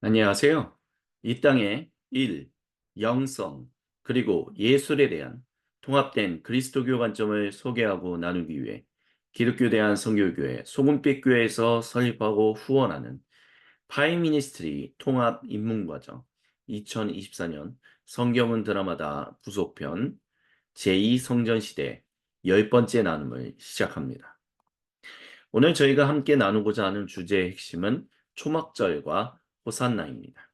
안녕하세요. 이 땅의 일, 영성, 그리고 예술에 대한 통합된 그리스도교 관점을 소개하고 나누기 위해 기독교 대한선교교회 소금빛교회에서 설립하고 후원하는 파이미니스트리 통합 입문과정 2024년 성경은 드라마다 부속편 제2성전시대 10번째 나눔을 시작합니다. 오늘 저희가 함께 나누고자 하는 주제의 핵심은 초막절과 호산나입니다.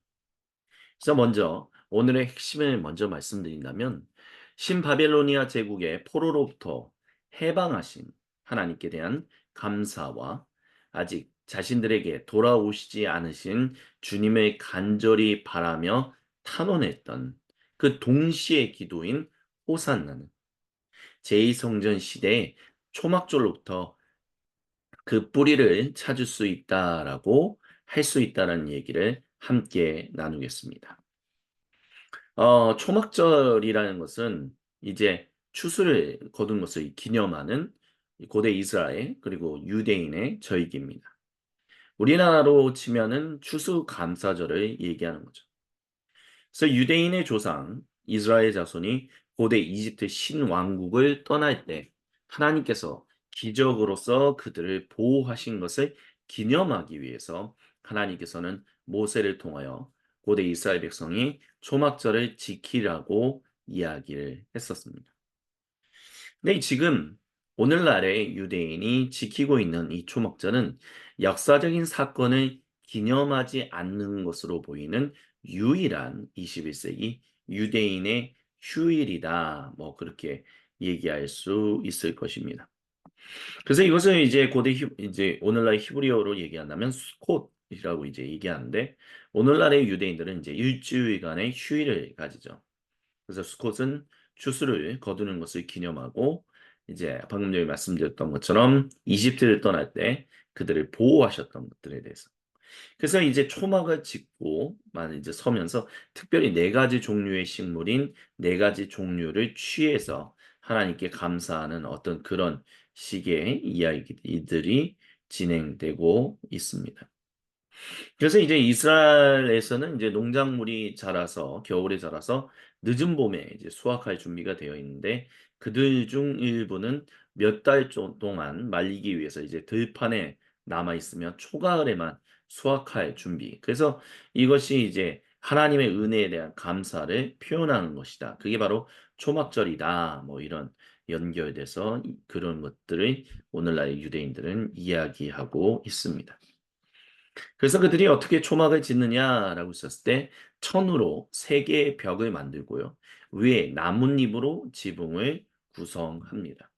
그래서 먼저 오늘의 핵심을 먼저 말씀드린다면 신바벨로니아 제국의 포로로부터 해방하신 하나님께 대한 감사와 아직 자신들에게 돌아오시지 않으신 주님을 간절히 바라며 탄원했던 그 동시의 기도인 호산나는 제2성전 시대의 초막절로부터 그 뿌리를 찾을 수 있다라고 할 수 있다는 얘기를 함께 나누겠습니다. 초막절이라는 것은 이제 추수를 거둔 것을 기념하는 고대 이스라엘 그리고 유대인의 절기입니다. 우리나라로 치면은 추수감사절을 얘기하는 거죠. 그래서 유대인의 조상 이스라엘 자손이 고대 이집트 신왕국을 떠날 때 하나님께서 기적으로서 그들을 보호하신 것을 기념하기 위해서 하나님께서는 모세를 통하여 고대 이스라엘 백성이 초막절을 지키라고 이야기를 했었습니다. 근데 지금 오늘날의 유대인이 지키고 있는 이 초막절은 역사적인 사건을 기념하지 않는 것으로 보이는 유일한 21세기 유대인의 휴일이다. 뭐 그렇게 얘기할 수 있을 것입니다. 그래서 이것을 이제 이제 오늘날 히브리어로 얘기한다면 수콧이라고 이제 얘기하는데 오늘날의 유대인들은 이제 일주일간의 휴일을 가지죠. 그래서 수콧은 추수를 거두는 것을 기념하고 이제 방금 전에 말씀드렸던 것처럼 이집트를 떠날 때 그들을 보호하셨던 것들에 대해서. 그래서 이제 초막을 짓고 만 이제 서면서 특별히 네 가지 종류의 식물인 네 가지 종류를 취해서 하나님께 감사하는 어떤 그런 식의 이야기들이 진행되고 있습니다. 그래서 이제 이스라엘에서는 이제 농작물이 자라서 겨울에 자라서 늦은 봄에 이제 수확할 준비가 되어 있는데 그들 중 일부는 몇 달 동안 말리기 위해서 이제 들판에 남아 있으면 초가을에만 수확할 준비. 그래서 이것이 이제 하나님의 은혜에 대한 감사를 표현하는 것이다. 그게 바로 초막절이다. 뭐 이런 연결돼서 그런 것들을 오늘날의 유대인들은 이야기하고 있습니다. 그래서 그들이 어떻게 초막을 짓느냐라고 했었을 때 천으로 세 개의 벽을 만들고요. 위에 나뭇잎으로 지붕을 구성합니다.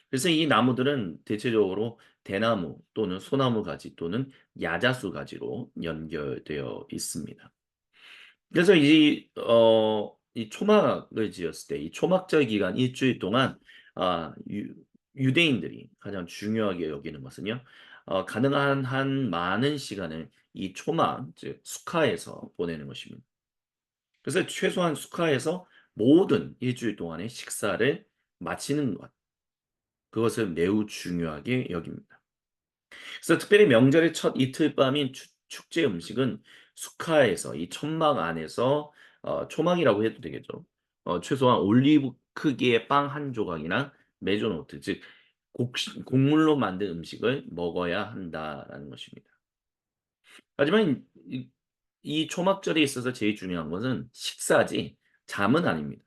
그래서 이 나무들은 대체적으로 대나무 또는 소나무 가지 또는 야자수 가지로 연결되어 있습니다. 그래서 이 초막을 지었을 때 이 초막절 기간 일주일 동안 유대인들이 가장 중요하게 여기는 것은요. 가능한 한 많은 시간을 이 초막 즉 수카에서 보내는 것입니다. 그래서 최소한 수카에서 모든 일주일 동안의 식사를 마치는 것. 그것을 매우 중요하게 여깁니다. 그래서 특별히 명절의 첫 이틀 밤인 축제 음식은 수카에서 이 천막 안에서 초막이라고 해도 되겠죠. 최소한 올리브 크기의 빵 한 조각이나 메조노트 즉 곡물로 만든 음식을 먹어야 한다라는 것입니다. 하지만 이 초막절에 있어서 제일 중요한 것은 식사지 잠은 아닙니다.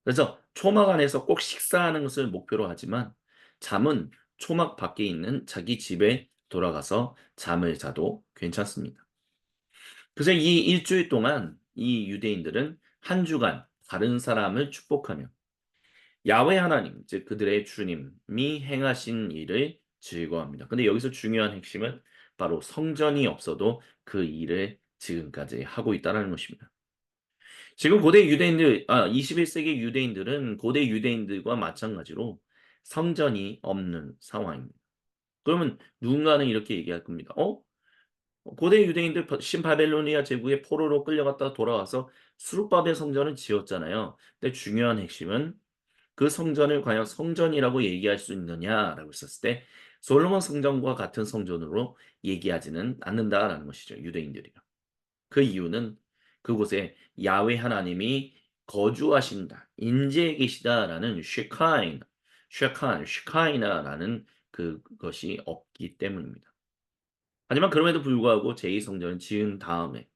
그래서 초막 안에서 꼭 식사하는 것을 목표로 하지만 잠은 초막 밖에 있는 자기 집에 돌아가서 잠을 자도 괜찮습니다. 그래서 이 일주일 동안 이 유대인들은 한 주간 다른 사람을 축복하며 야훼 하나님, 즉 그들의 주님이 행하신 일을 즐거워합니다. 근데 여기서 중요한 핵심은 바로 성전이 없어도 그 일을 지금까지 하고 있다는 것입니다. 지금 고대 유대인들, 21세기 유대인들은 고대 유대인들과 마찬가지로 성전이 없는 상황입니다. 그러면 누군가는 이렇게 얘기할 겁니다. 고대 유대인들 신바벨로니아 제국의 포로로 끌려갔다가 돌아와서 수르바벨 성전을 지었잖아요. 근데 중요한 핵심은 그 성전을 과연 성전이라고 얘기할 수 있느냐라고 했었을 때 솔로몬 성전과 같은 성전으로 얘기하지는 않는다라는 것이죠. 유대인들이요. 그 이유는 그곳에 야훼 하나님이 거주하신다, 임재해 계시다라는 쉐카이나라는 그것이 없기 때문입니다. 하지만 그럼에도 불구하고 제2성전을 지은 다음에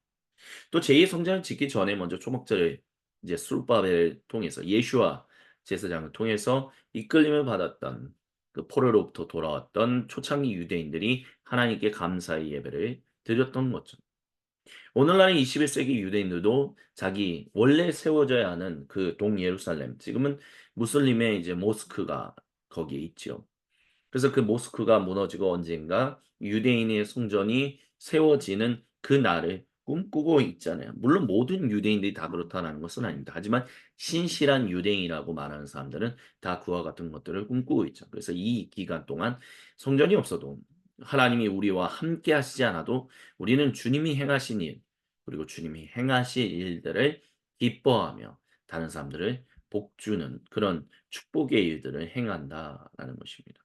또 제2성전을 짓기 전에 먼저 초막절을 이제 스룹바벨을 통해서 예슈아 제사장을 통해서 이끌림을 받았던 그 포로로부터 돌아왔던 초창기 유대인들이 하나님께 감사의 예배를 드렸던 거죠. 오늘날의 21세기 유대인들도 자기 원래 세워져야 하는 그 동예루살렘, 지금은 무슬림의 이제 모스크가 거기에 있지요. 그래서 그 모스크가 무너지고 언젠가 유대인의 성전이 세워지는 그 날을 꿈꾸고 있잖아요. 물론 모든 유대인들이 다 그렇다는 것은 아닙니다. 하지만 신실한 유대인이라고 말하는 사람들은 다 그와 같은 것들을 꿈꾸고 있죠. 그래서 이 기간 동안 성전이 없어도 하나님이 우리와 함께 하시지 않아도 우리는 주님이 행하신 일, 그리고 주님이 행하실 일들을 기뻐하며 다른 사람들을 복주는 그런 축복의 일들을 행한다라는 것입니다.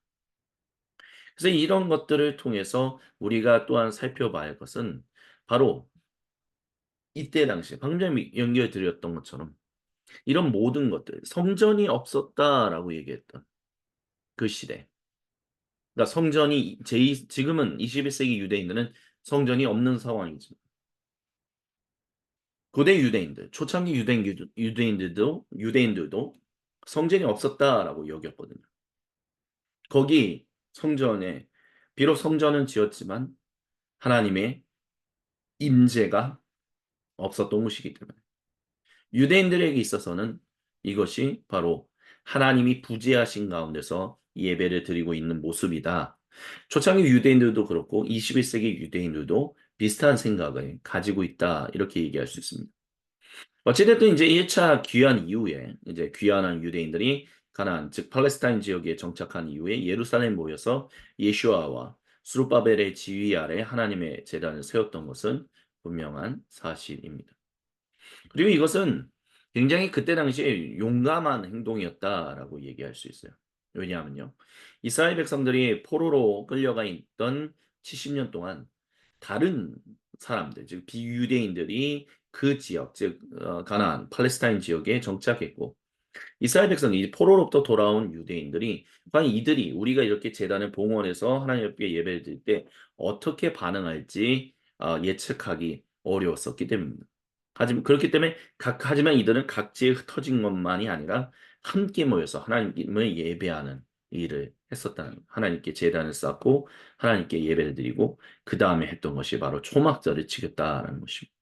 그래서 이런 것들을 통해서 우리가 또한 살펴봐야 할 것은 바로 이때 당시에 방금 전에 연결드렸던 것처럼 이런 모든 것들, 성전이 없었다라고 얘기했던 그 시대. 그러니까 성전이 지금은 21세기 유대인들은 성전이 없는 상황이지만 고대 유대인들, 초창기 유대인들도 성전이 없었다라고 여겼거든요. 거기 성전에 비록 성전은 지었지만 하나님의 임재가 없었던 곳이기 때문에 유대인들에게 있어서는 이것이 바로 하나님이 부재하신 가운데서 예배를 드리고 있는 모습이다. 초창기 유대인들도 그렇고 21세기 유대인들도 비슷한 생각을 가지고 있다. 이렇게 얘기할 수 있습니다. 어찌됐든 이제 1차 귀환 이후에 이제 귀환한 유대인들이 가나안 즉 팔레스타인 지역에 정착한 이후에 예루살렘 모여서 예슈아와 스룹바벨의 지휘 아래 하나님의 제단을 세웠던 것은 분명한 사실입니다. 그리고 이것은 굉장히 그때 당시에 용감한 행동이었다라고 얘기할 수 있어요. 왜냐하면요. 이스라엘 백성들이 포로로 끌려가 있던 70년 동안 다른 사람들, 즉 비유대인들이 그 지역, 즉 가나안, 팔레스타인 지역에 정착했고 이스라엘 백성이 포로로부터 돌아온 유대인들이 과연 이들이 우리가 이렇게 제단을 봉헌해서 하나님 앞에 예배를 드릴 때 어떻게 반응할지 예측하기 어려웠었기 때문입니다. 하지만 그렇기 때문에 하지만 이들은 각지에 흩어진 것만이 아니라 함께 모여서 하나님을 예배하는 일을 했었다는 거예요. 하나님께 제단을 쌓고 하나님께 예배를 드리고 그 다음에 했던 것이 바로 초막절을 지켰다라는 것입니다.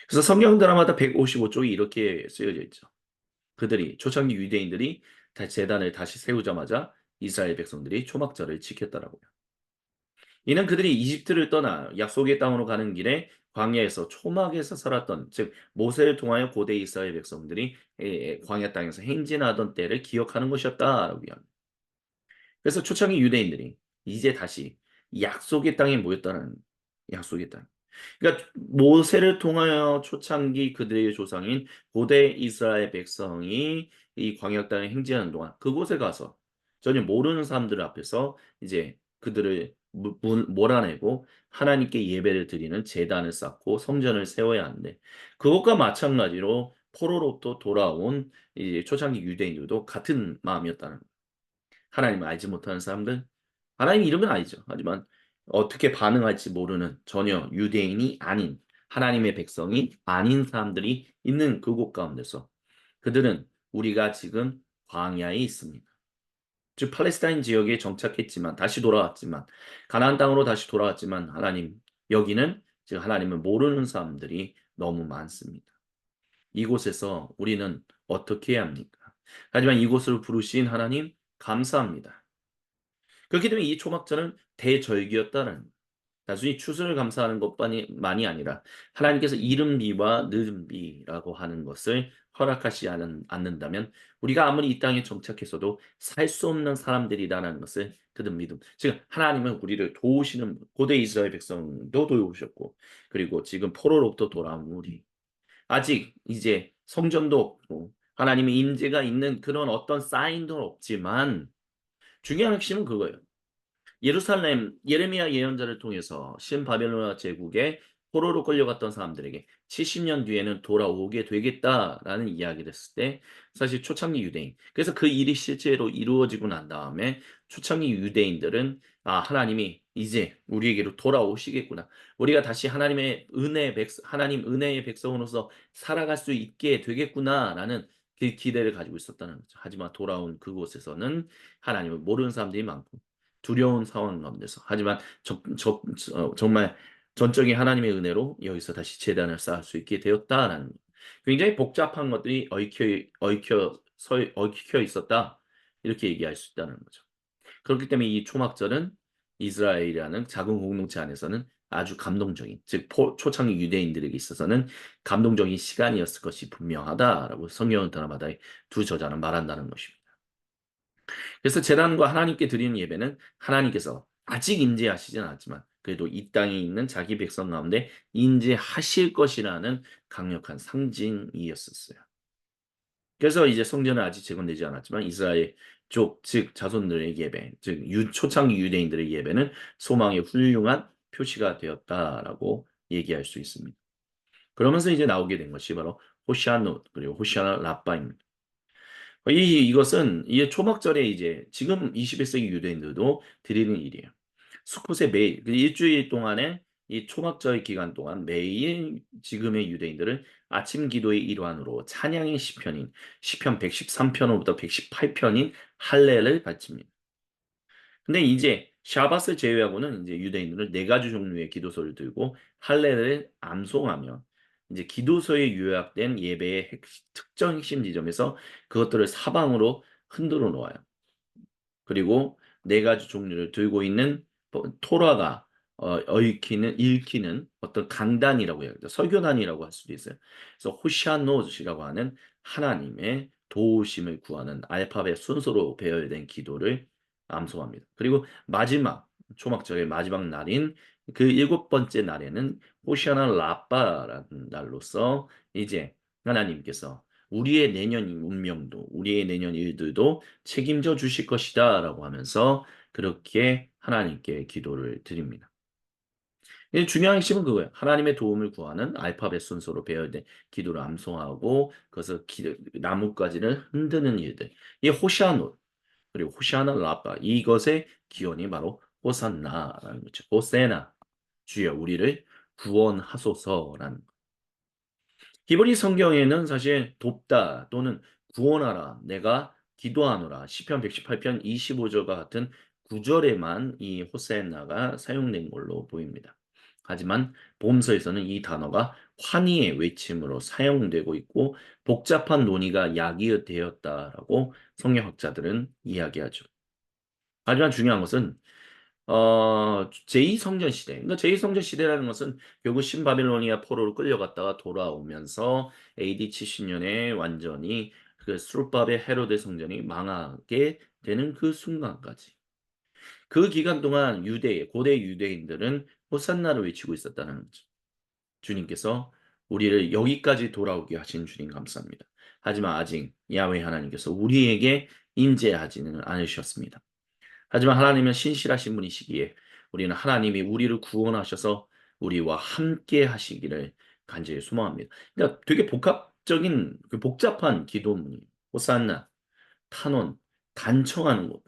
그래서 성경 드라마다 155쪽이 이렇게 쓰여져 있죠. 그들이 초창기 유대인들이 제단을 다시 세우자마자 이스라엘 백성들이 초막절을 지켰더라고요. 이는 그들이 이집트를 떠나 약속의 땅으로 가는 길에 광야에서 초막에서 살았던 즉 모세를 통하여 고대 이스라엘 백성들이 광야 땅에서 행진하던 때를 기억하는 것이었다라고 이야기합니다. 그래서 초창기 유대인들이 이제 다시 약속의 땅에 모였다는 약속의 땅. 그러니까 모세를 통하여 초창기 그들의 조상인 고대 이스라엘 백성이 이 광야 땅에 행진하는 동안 그곳에 가서 전혀 모르는 사람들 앞에서 이제 그들을 몰아내고 하나님께 예배를 드리는 제단을 쌓고 성전을 세워야 하는데 그것과 마찬가지로 포로로부터 돌아온 이 초창기 유대인들도 같은 마음이었다는 거예요. 하나님을 알지 못하는 사람들, 하나님 이름은 알죠. 하지만 어떻게 반응할지 모르는 전혀 유대인이 아닌 하나님의 백성이 아닌 사람들이 있는 그곳 가운데서 그들은 우리가 지금 광야에 있습니다. 즉 팔레스타인 지역에 정착했지만 다시 돌아왔지만 가나안 땅으로 다시 돌아왔지만 하나님 여기는 즉 하나님을 모르는 사람들이 너무 많습니다. 이곳에서 우리는 어떻게 해야 합니까? 하지만 이곳을 부르신 하나님 감사합니다. 그렇기 때문에 이 초막절은 대절기였다는 단순히 추수를 감사하는 것만이 아니라 하나님께서 이른 비와 늦은 비라고 하는 것을 허락하지 않는다면 우리가 아무리 이 땅에 정착했어도 살 수 없는 사람들이라는 것을 그들 믿음. 지금 하나님은 우리를 도우시는 고대 이스라엘 백성도 도우셨고 그리고 지금 포로로부터 돌아온 우리 아직 이제 성전도 없고 하나님의 임재가 있는 그런 어떤 사인도 없지만 중요한 핵심은 그거예요. 예루살렘 예레미야 예언자를 통해서 신바벨로나 제국의 포로로 끌려갔던 사람들에게 70년 뒤에는 돌아오게 되겠다라는 이야기를 했을 때 사실 초창기 유대인 그래서 그 일이 실제로 이루어지고 난 다음에 초창기 유대인들은 아 하나님이 이제 우리에게로 돌아오시겠구나. 우리가 다시 하나님 은혜의 백성으로서 살아갈 수 있게 되겠구나라는 그 기대를 가지고 있었다는 거죠. 하지만 돌아온 그곳에서는 하나님을 모르는 사람들이 많고 두려운 상황 가운데서 하지만 정말 전적인 하나님의 은혜로 여기서 다시 재단을 쌓을 수 있게 되었다라는 굉장히 복잡한 것들이 얽혀 있었다. 이렇게 얘기할 수 있다는 거죠. 그렇기 때문에 이 초막절은 이스라엘이라는 작은 공동체 안에서는 아주 감동적인, 즉 초창기 유대인들에게 있어서는 감동적인 시간이었을 것이 분명하다라고 성경은 드라마다 두 저자는 말한다는 것입니다. 그래서 제단과 하나님께 드리는 예배는 하나님께서 아직 임재하시진 않았지만 그래도 이 땅에 있는 자기 백성 가운데 임재하실 것이라는 강력한 상징이었었어요. 그래서 이제 성전은 아직 재건되지 않았지만 이스라엘 쪽, 즉 자손들의 예배, 즉 초창기 유대인들의 예배는 소망의 훌륭한 표시가 되었다라고 얘기할 수 있습니다. 그러면서 이제 나오게 된 것이 바로 호시아노 그리고 호시아나 라빠입니다. 이것은 이 초막절에 이제 지금 21세기 유대인들도 드리는 일이에요. 수컷의 매일 그 일주일 동안에 이 초막절 기간 동안 매일 지금의 유대인들은 아침 기도의 일환으로 찬양의 시편인 시편 113편부터 118편인 할례를 바칩니다. 근데 이제 샤밧을 제외하고는 이제 유대인들은 네 가지 종류의 기도서를 들고 할례를 암송하며 이제 기도서에 요약된 예배의 특정 핵심 지점에서 그것들을 사방으로 흔들어 놓아요. 그리고 네 가지 종류를 들고 있는 토라가 읽히는 어떤 강단이라고 해야 되죠. 설교단이라고 할 수도 있어요. 그래서 호시아노즈라고 하는 하나님의 도우심을 구하는 알파벳 순서로 배열된 기도를 암송합니다. 그리고 마지막 초막절의 마지막 날인 그 일곱 번째 날에는 호시아나 라빠라는 날로서 이제 하나님께서 우리의 내년 운명도 우리의 내년 일들도 책임져 주실 것이다라고 하면서 그렇게 하나님께 기도를 드립니다. 중요한 핵심은 그거예요. 하나님의 도움을 구하는 알파벳 순서로 배열된 기도를 암송하고 그것을 나뭇가지를 흔드는 일들. 이 호시아노 그리고 호시아나 라빠 이것의 기원이 바로 호산나라는 거죠. 호세나 주여 우리를 구원하소서라는 히브리 성경에는 사실 돕다 또는 구원하라, 내가 기도하노라, 시편 118편 25절과 같은 구절에만 이 호세나가 사용된 걸로 보입니다. 하지만 복음서에서는 이 단어가 환희의 외침으로 사용되고 있고 복잡한 논의가 야기되었다라고 성경학자들은 이야기하죠. 하지만 중요한 것은 제2성전 시대. 그러니까 제2성전 시대라는 것은 결국 신바빌로니아 포로로 끌려갔다가 돌아오면서 AD 70년에 완전히 그 수르바벨 헤로데 성전이 망하게 되는 그 순간까지. 그 기간 동안 고대 유대인들은 호산나를 외치고 있었다는 거죠. 주님께서 우리를 여기까지 돌아오게 하신 주님 감사합니다. 하지만 아직 야훼 하나님께서 우리에게 임재하지는 않으셨습니다. 하지만 하나님은 신실하신 분이시기에 우리는 하나님이 우리를 구원하셔서 우리와 함께 하시기를 간절히 소망합니다. 그러니까 되게 복잡한 기도문이 호산나, 탄원, 단청하는 것,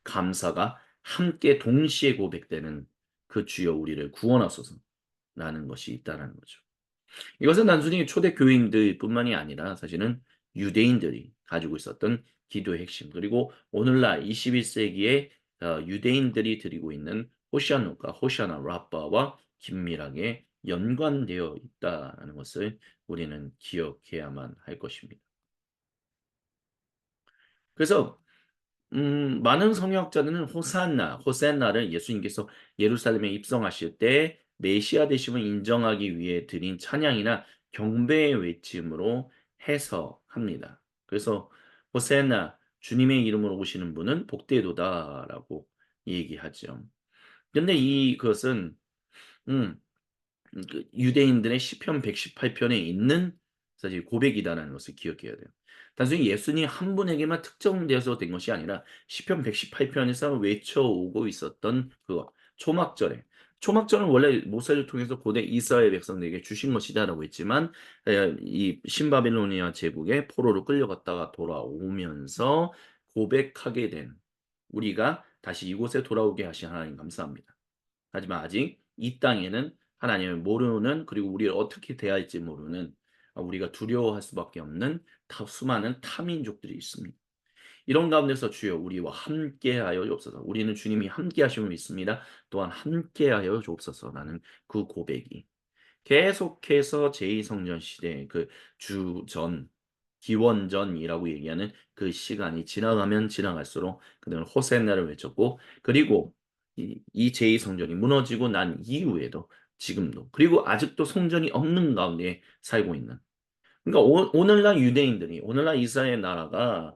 감사가 함께 동시에 고백되는 그 주여 우리를 구원하소서라는 것이 있다는 거죠. 이것은 단순히 초대 교인들뿐만이 아니라 사실은 유대인들이 가지고 있었던 기도의 핵심 그리고 오늘날 21세기의 유대인들이 드리고 있는 호시아누가 호시아나 라빠와 긴밀하게 연관되어 있다는 것을 우리는 기억해야만 할 것입니다. 그래서 많은 성경학자들은 호산나를 예수님께서 예루살렘에 입성하실 때 메시아 되심을 인정하기 위해 드린 찬양이나 경배의 외침으로 해석합니다. 그래서 호산나 주님의 이름으로 오시는 분은 복되도다라고 얘기하죠. 근데 그것은 음 그 유대인들의 시편 118편에 있는 사실 고백이다라는 것을 기억해야 돼요. 단순히 예수님 한 분에게만 특정되어서 된 것이 아니라 시편 118편에서 외쳐오고 있었던 그거 초막절에 초막절은 원래 모세를 통해서 고대 이스라엘 백성들에게 주신 것이다라고 했지만 이 신바빌로니아 제국의 포로로 끌려갔다가 돌아오면서 고백하게 된 우리가 다시 이곳에 돌아오게 하신 하나님 감사합니다. 하지만 아직 이 땅에는 하나님을 모르는 그리고 우리를 어떻게 대할지 모르는 우리가 두려워할 수밖에 없는 수많은 타민족들이 있습니다. 이런 가운데서 주여 우리와 함께하여 주옵소서. 우리는 주님이 함께하심을 믿습니다. 또한 함께하여 주옵소서라는 그 고백이 계속해서 제2성전 시대 그 주전 기원전이라고 얘기하는 그 시간이 지나가면 지나갈수록 그들은 호세나를 외쳤고 그리고 이 제2성전이 무너지고 난 이후에도 지금도 그리고 아직도 성전이 없는 가운데 살고 있는 그러니까 오늘날 유대인들이 오늘날 이스라엘 나라가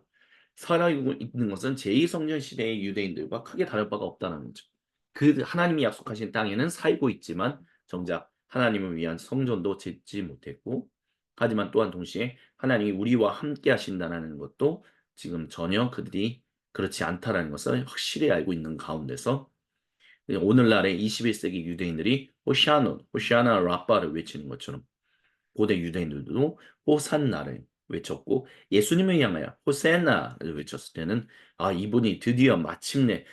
살아가고 있는 것은 제2성전 시대의 유대인들과 크게 다를 바가 없다는 거죠. 그 하나님이 약속하신 땅에는 살고 있지만 정작 하나님을 위한 성전도 짓지 못했고 하지만 또한 동시에 하나님이 우리와 함께 하신다는 것도 지금 전혀 그들이 그렇지 않다라는 것을 확실히 알고 있는 가운데서 오늘날의 21세기 유대인들이 호시아노, 호시아나 라빠를 외치는 것처럼 고대 유대인들도 호산나를 외쳤고 예수님을 향하여 호세나를 외쳤을 때는 이분이 드디어 마침내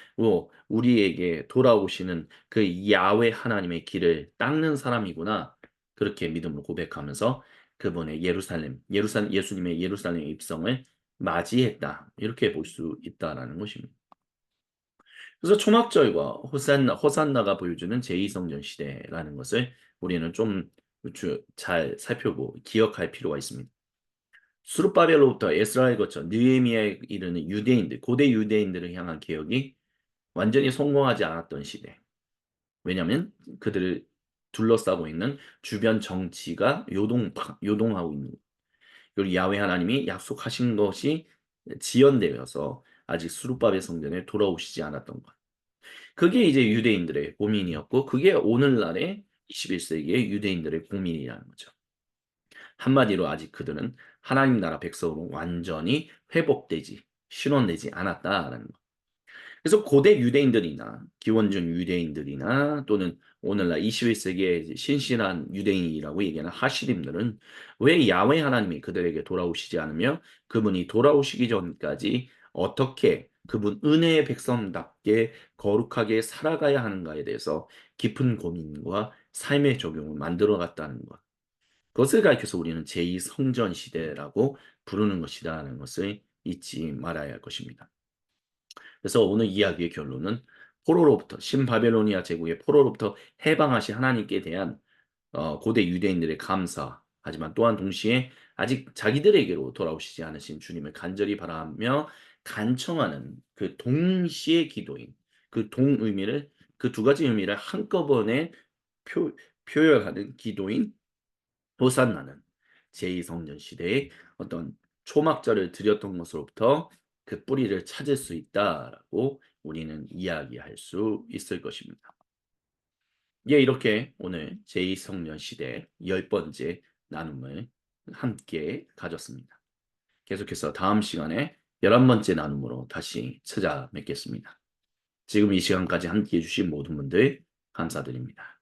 우리에게 돌아오시는 그 야훼 하나님의 길을 닦는 사람이구나 그렇게 믿음으로 고백하면서 그분의 예수님의 예루살렘 입성을 맞이했다 이렇게 볼 수 있다라는 것입니다. 그래서 초막절과 호산나가 보여주는 제2성전 시대라는 것을 우리는 좀 잘 살펴보고 기억할 필요가 있습니다. 수르바벨로부터 에스라에 거쳐 느헤미야에 이르는 유대인들, 고대 유대인들을 향한 개혁이 완전히 성공하지 않았던 시대. 왜냐하면 그들을 둘러싸고 있는 주변 정치가 요동하고 있는 그리고 야훼 하나님이 약속하신 것이 지연되어서 아직 수르바벨 성전에 돌아오시지 않았던 것. 그게 이제 유대인들의 고민이었고 그게 오늘날의 21세기의 유대인들의 고민이라는 거죠. 한마디로 아직 그들은 하나님 나라 백성으로 완전히 회복되지 실현되지 않았다라는 거. 그래서 고대 유대인들이나 기원전 유대인들이나 또는 오늘날 21세기의 신실한 유대인이라고 얘기하는 하시림들은 왜 야훼 하나님이 그들에게 돌아오시지 않으며 그분이 돌아오시기 전까지 어떻게 그분 은혜의 백성답게 거룩하게 살아가야 하는가에 대해서 깊은 고민과 삶의 적용을 만들어 갔다는 것. 그것을 가리켜서 우리는 제2성전 시대라고 부르는 것이다라는 것을 잊지 말아야 할 것입니다. 그래서 오늘 이야기의 결론은 포로로부터 신바벨로니아 제국의 포로로부터 해방하신 하나님께 대한 고대 유대인들의 감사 하지만 또한 동시에 아직 자기들에게로 돌아오시지 않으신 주님을 간절히 바라며 간청하는 그 동시의 기도인 그 동의미를 그 두 가지 의미를 한꺼번에 표현하는 기도인 호산나는 제2성전 시대의 어떤 초막절을 드렸던 것으로부터 그 뿌리를 찾을 수 있다라고 우리는 이야기할 수 있을 것입니다. 예, 이렇게 오늘 제2성전 시대 10번째 나눔을 함께 가졌습니다. 계속해서 다음 시간에 11번째 나눔으로 다시 찾아뵙겠습니다. 지금 이 시간까지 함께 해주신 모든 분들 감사드립니다.